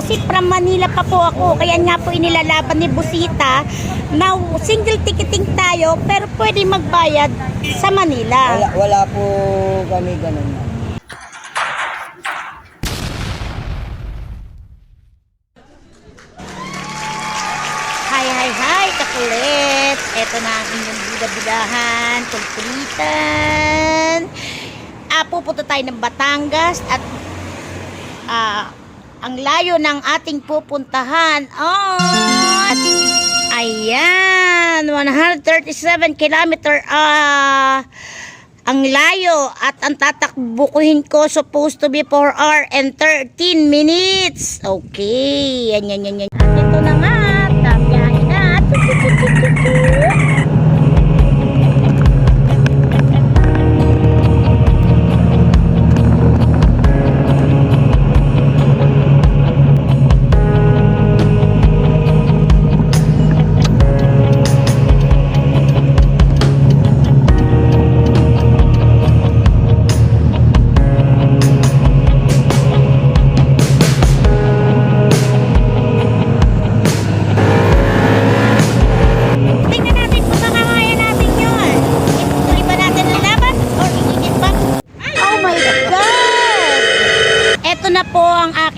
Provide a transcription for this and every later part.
kasi from Manila pa po ako. Kaya nga po inilalaban ni Busita na single ticketing tayo pero pwede magbayad sa Manila. Wala po kami ganun. Hi, kakulit. Eto na ang inyong bida-bidahan, kulkulitan. Pupunta tayo ng Batangas at ang layo ng ating pupuntahan. Ayan, 137 kilometer ang layo at ang tatakbukuhin ko supposed to be 4 hours and 13 minutes. Okay, yan. Ito na nga, tabiyahin na.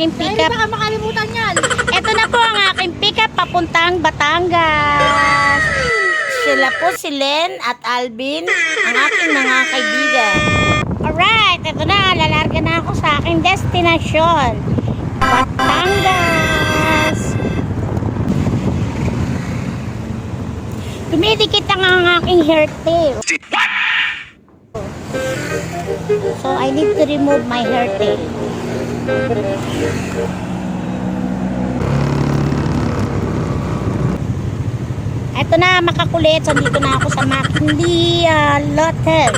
Pickup. Baka makalimutan yan. Ito na po ang aking pickup papuntang Batangas. Sila po si Len at Alvin, ang aking mga kaibigan. Alright, ito na. Lalarga na ako sa aking destination. Batangas. Dumidikit ang aking hairtail. So I need to remove my hairtail. Eto na, makakulit. So, dito na ako sa McKinley Lotten.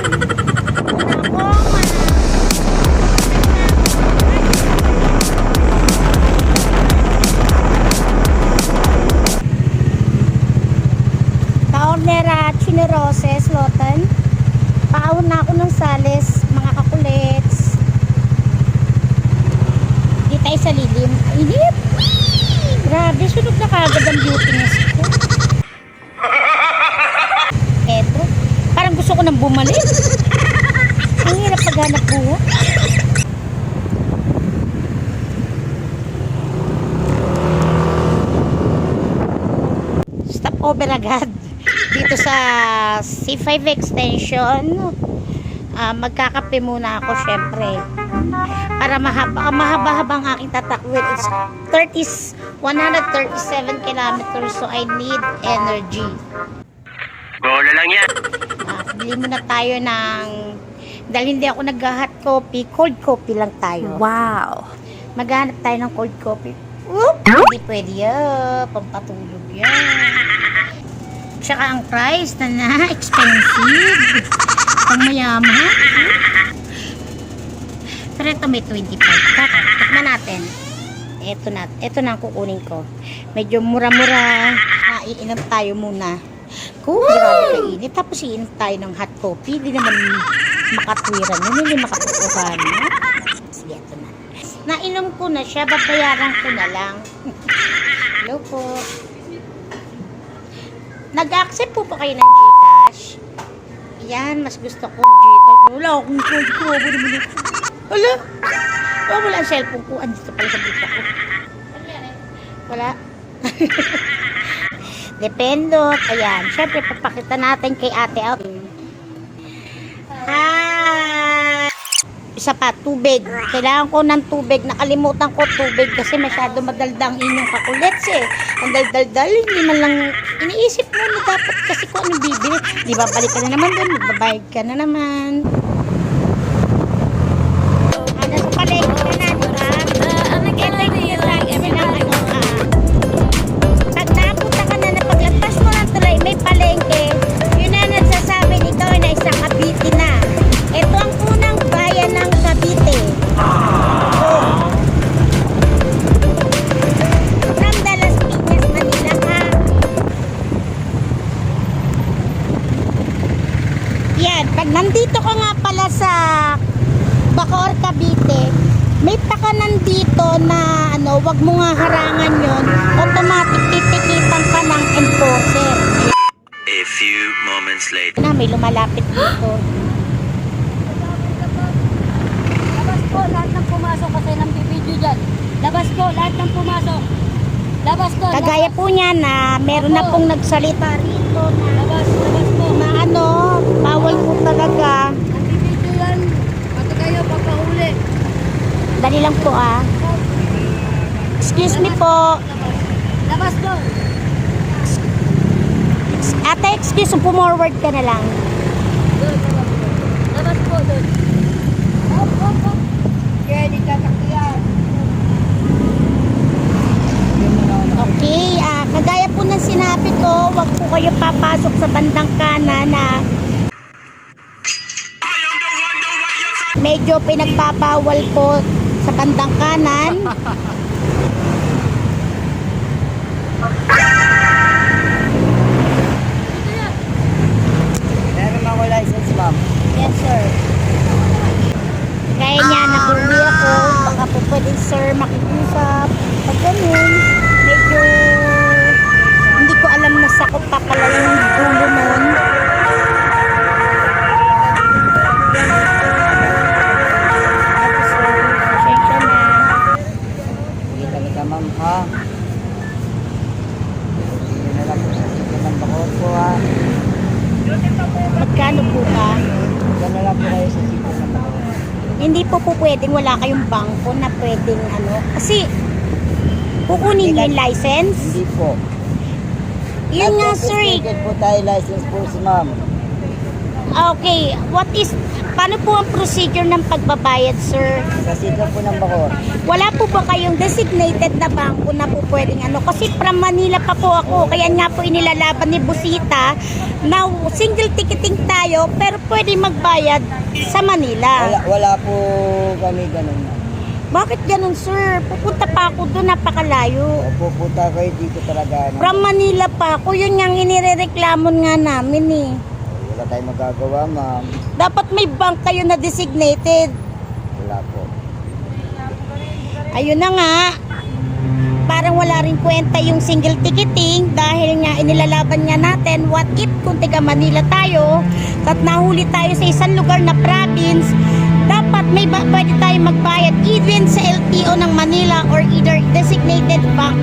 Taornera Chinoroses Lotten. Paawon na ako ng Sales, mga kakulits. Tayo sa lilim. Inip! Grabe, sunog na kagad ang beautiness ko. Eto, parang gusto ko nang bumalik. Ang hirap paghanap buhay. Stop over agad. Dito sa C5 extension. Magkakape muna ako syempre. Para mahaba-habang aking tatakwil. It's 137 kilometers, so I need energy. Bola lang yan. Bili muna tayo ng, dahil hindi ako nag-hot coffee, cold coffee lang tayo. Wow! Maghanap tayo ng cold coffee. Hindi pwede yan. Pampatulog yan. Tsaka ang price na expensive. Pang mayaman. Pero ito may 25. Tikman natin. Ito na ang kukunin ko. Medyo mura-mura. Iinom tayo muna. Grabe kainit. Tapos iinom tayo ng hot coffee. Hindi naman makatwiran. Hindi makatutuhan. Sige, ito na. Nainom ko na siya. Babayaran ko na lang. Hello po. Nag-accept po ba kayo ng Gcash? Yan, mas gusto ko Gcash. Wala akong cold coffee. Wala. Wala ang cellphone ko. Andito pala sa dito ko. Wala. Dependot. Ayan. Siyempre, papakita natin kay Ate Alvin. Hi! Isa pa, tubig. Kailangan ko ng tubig. Nakalimutan ko tubig kasi masyado madaldang inyong kakulits eh. Ang daldal-dal, hindi man lang iniisip mo na dapat kasi kung anong bibili. Di ba, balik ka na naman doon. Magbabayad ka na naman. Nasa palengke ka na, di ba? Pag napunta ka na paglagpas mo ng tulay, may palengke, yun na nagsasabi ikaw na isang Cavite na. Ito ang unang bayan ng Cavite. From Las Piñas, Manila ka. Yan, pag nandito ka nga pala sa Bacoor, Cavite, may pakanan dito na wag mo nga harangan yon, automatic titikitan ka ng enforcer. A few moments later. Na, may lumalapit dito. Labas po, lahat ng pumasok kasi nang bibidyo dyan. Labas po, lahat ng pumasok. Labas po. Kagaya po niya na meron na pong nagsalita rito na, Labas po. na ano, bawal po talaga. Nang bibidyo yan. Pati kayo papahuli. Dali lang po ah. Excuse me po. Labas po. Ate, excuse mo, pumorward ka na lang. Doon, labas po. Labas po, doon. Hop, hop, hop. Kaya di tatakyan. Okay, kagaya po ng sinabi ko, wag po kayo papasok sa bandang kanan na medyo pinagbabawal po sa bandang kanan. Meron ako license, ma'am. Yes, sir. Kaya niya, nag-uwi ako. Baka po pwede, sir, makikusap. Pag ganun, medyo hindi ko alam na sakop pa pala yung dulo nun. Ito, sir, pasensya na. Sige talaga, ma'am, ha? Sige na lang po sa sito ng bakot ko, ha? Magkano po ba? Sige na lang po kayo sa sito ng bakot. Hindi po pwedeng wala kayong bangko na pwedeng ano. Kasi, kukunin niyo yung license. Hindi po. Yun nga, sir. Nag-certificate po tayo, license po si ma'am. Okay, paano po ang procedure ng pagbabayad, sir? Sa sito po ng bakot. Wala po ba kayong designated na bangko na po pwedeng ano? Kasi from Manila pa po ako, kaya nga po inilalaban ni Busita na single ticketing tayo, pero pwede magbayad sa Manila. Wala po kami ganun, ma'am. Bakit ganun, sir? Pupunta pa ako doon, napakalayo. Pupunta kayo dito talaga. ano? From Manila pa ako, yun yung inirereklamon nga namin eh. Wala tayong magagawa, ma'am. Dapat may bank kayo na designated. Wala po. Ayun na nga, parang wala rin kwenta yung single ticketing dahil nga inilalaban nga natin, what if kung taga Manila tayo at nahuli tayo sa isang lugar na province, dapat may pwede tayo magbayad even sa LTO ng Manila or either designated bank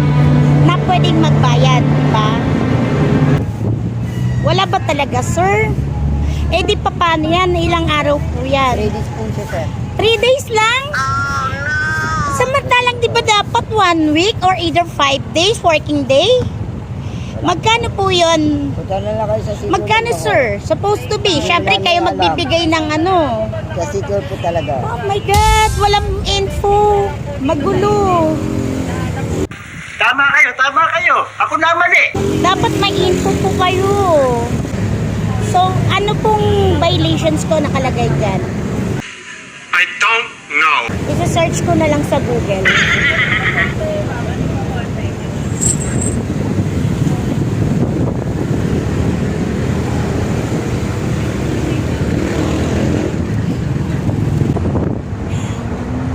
na pwedeng magbayad, diba? Wala ba talaga, sir? Eh di pa paano yan? Ilang araw po yan? 3 days po siya, sir. 3 days lang? Samantalang di ba dapat 1 week or either 5 days working day? Magkano po yun? Punta na lang kayo sa sito. Magkano, ng bakot. sir? Supposed to be. Siyempre kayo magbibigay ng ano. Sa sito po talaga. Oh my God, walang info. Magulo. Tama kayo. Ako naman eh. Dapat may info po kayo. So, ano pong violations ko nakalagay dyan? I don't know. Isa-search ko na lang sa Google.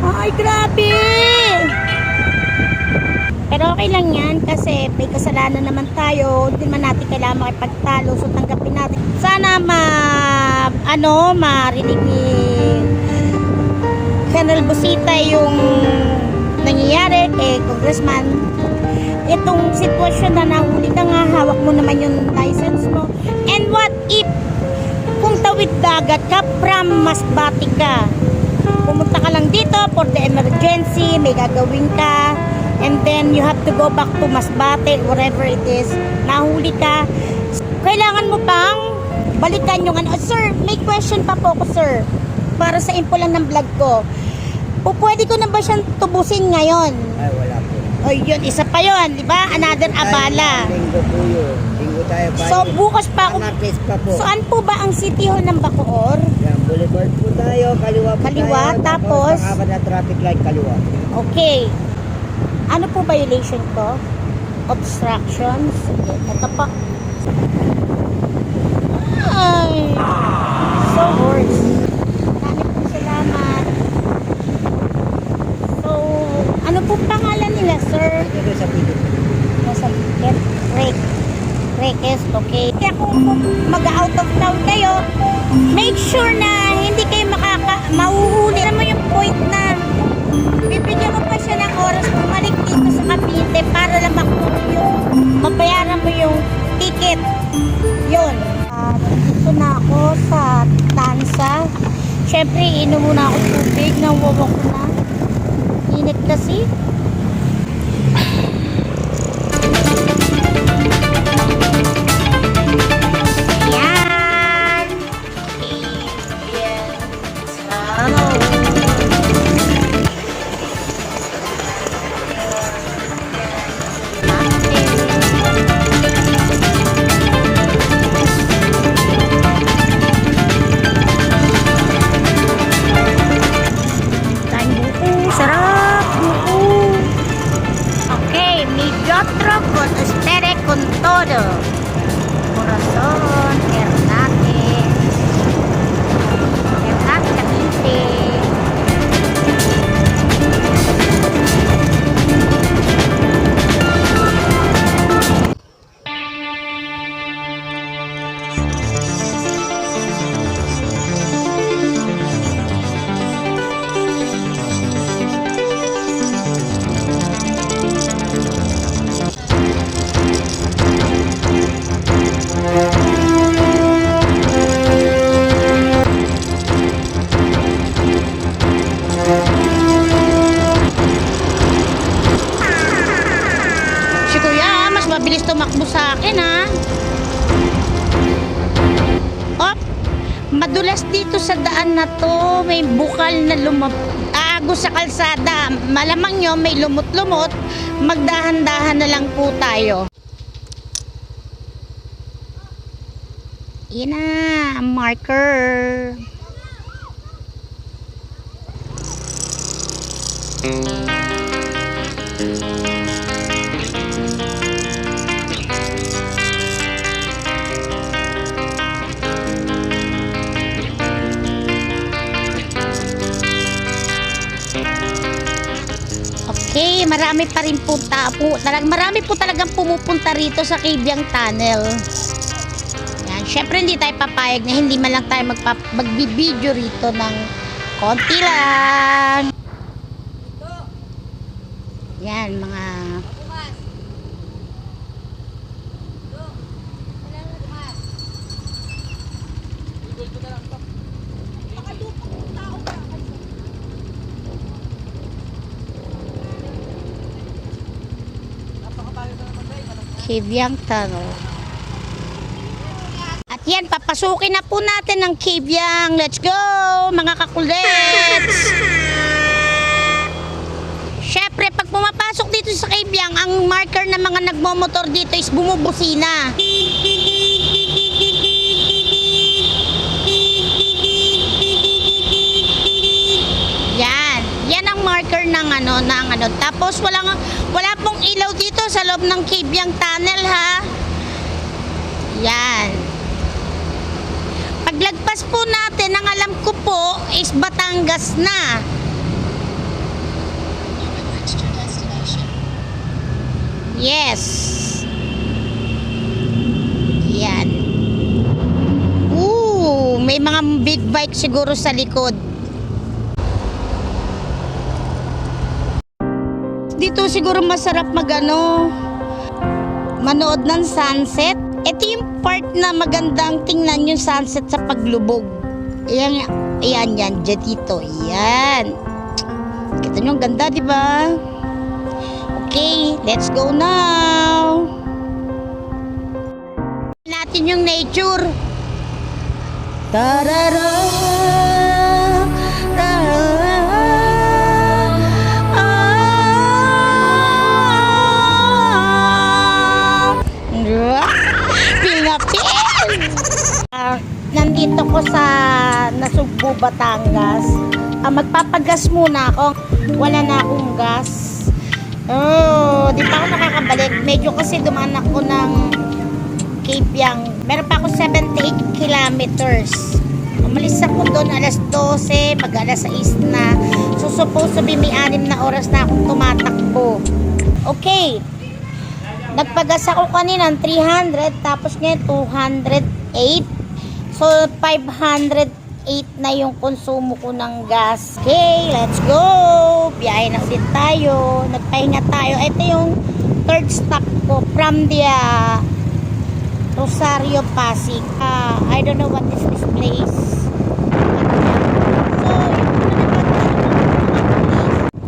Ay, grabe! Pero okay lang yan kasi may kasalanan naman tayo. Hindi man natin kailangan makipagtalo. So, tanggapin natin. Sana marinig ni Colonel Busita yung nangyayari kay Congressman. Itong sitwasyon na nahuli ka nga, hawak mo naman yung license mo. And what if kung tawid dagat ka from Masbate ka? Pumunta ka lang dito for the emergency, may gagawin ka, and then you have to go back to Masbate, wherever it is, nahuli ka. Kailangan mo bang balikan yung ano? Sir, may question pa po ko, sir. Para sa info lang ng vlog ko. Pwede ko na ba siyang tubusin ngayon? Ay, wala po. O yun, isa pa yun, di ba? Another abala. Linggo po yun. Linggo tayo pa. So, bukas pa ako. Martes pa po. Saan po ba ang City Hall ng Bacoor? Yan, Boulevard po tayo. Kaliwa po Kaliwa, tayo. tapos? Pang-apat na traffic light, kaliwa. Okay. Ano po violation ko? Obstructions. Ito po. Ay. So worse. Maraming po salamat. So, ano po pangalan nila, sir? Ito sa pili. Nasa Request, okay. Kaya kung mag-out of town kayo, make sure na hindi kayo mahuhuli. Alam mo yung point na bibigyan mo pa siya ng oras bumalik dito sa Cavite para lang mabayaran mo yung ticket. Yun. Dito na ako sa Tansa. Siyempre, inom muna ako tubig. Nawawak ko na. Init kasi. Yan. Kain buko. Sarap. Buko. Okay, mediotro con usted con todo. Corazon, Hernate. Hernate Cavite. Si Kuya, mas mabilis tumakbo sa akin, ha? Op! Madulas dito sa daan na to. May bukal na aagos sa kalsada. Malamang nyo, may lumot-lumot. Magdahan-dahan na lang po tayo. Yan na, marker. Okay, marami pa rin po marami po talagang pumupunta rito sa Kibyang Tunnel. Yan, syempre hindi tayo papayag na hindi man lang tayo magbibideo rito ng konti lang. Yan, mga Kibyang Tunnel. At yan, papasukin na po natin ang Kibyang. Let's go, mga kakulets! Syempre, pag pumapasok dito sa Kibyang, ang marker ng mga nagmomotor dito is bumubusina. Yan. Yan ang marker ng ano. Tapos wala pong ilaw dito sa loob ng Kibyang Tunnel, ha. Yan. Paglagpas po natin, ang alam ko po is Batangas na. Yes. Yan. May mga big bike siguro sa likod. Dito siguro masarap manood ng sunset. Ito yung part na magandang tingnan yung sunset sa paglubog. Ayan, dito. Ayan. Kita nyo, ang ganda, di ba? Okay, let's go now. Natin yung nature. Tarara. Nandito ko sa Nasugbu, Batangas. Magpapagas muna ako. Wala na akong gas. Di pa ako nakakabalik. Medyo kasi dumaan ako ng Kibyang. Meron pa ako 78 kilometers. Umalis ako doon alas 12, mag alas 6 na. So, supposed to be may 6 na oras na akong tumatakbo. Okay. Nagpagas ako kanina ng 300, tapos ngayon 208. So, 508 na yung konsumo ko ng gas. Okay, let's go! Biyahe na ulit tayo. Nagpahinga tayo. Ito yung third stop ko from the Rosario, Pasig. I don't know what is this place. So,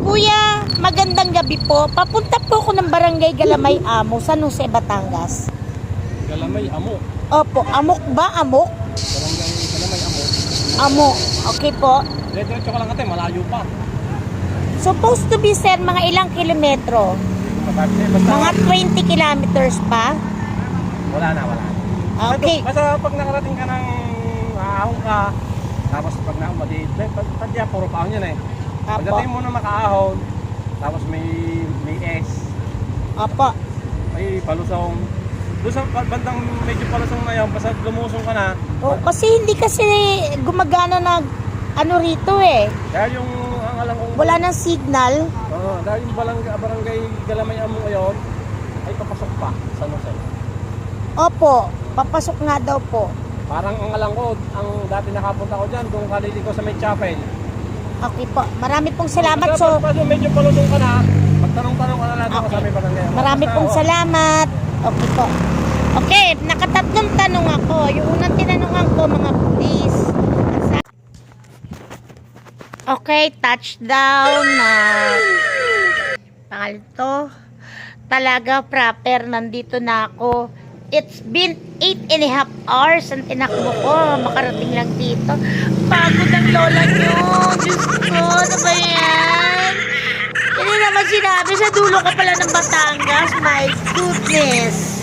Kuya, magandang gabi po. Papunta po ako ng Barangay Galamay Amo, San Jose, Batangas. Galamay, Amo. Opo, amok ba? Amok? Galamay, Amo. Amo. Okay po. Diretso ka lang ate, malayo pa. Supposed to be, sir, mga ilang kilometro? Basta, Mga 20 kilometers pa? wala na. Okay. Basta pag nakarating ka ng ahong ka, tapos pag naumadi, tadya, puro paahon yan eh. Apo. Pagdating mo na makaahon, tapos may S, Opo. may palusong. Doon sa bandang medyo palusong na yan, basta lumusong ka na, O, kasi hindi kasi gumagana na ano rito eh. dahil yung ang alam kong, Wala nang signal. dahil yung barangay Galamay Amo ngayon, ay papasok pa sa Jose. Opo, papasok nga daw po. Parang ang alam ko, ang dati nakapunta ko dyan, doon kalili ko sa may chapel. Okay po. Marami pong salamat. Basta So, pag medyo palusong ka na, magtanong-tanong ka na lang doon Okay. sa may barangay. marami pong salamat. Okay po. Okay, nakatatlong tanong ako. Yung unang tinanungan ko, mga pulis. Okay, touchdown na. Pangalito, talaga proper, nandito na ako. It's been 8.5 hours ang tinakbo ko. Makarating lang dito. Pagod ang lola nyo. Diyos ko, ano ba yan? Hindi naman sinabi, sa dulo ko pala ng Batangas. My goodness.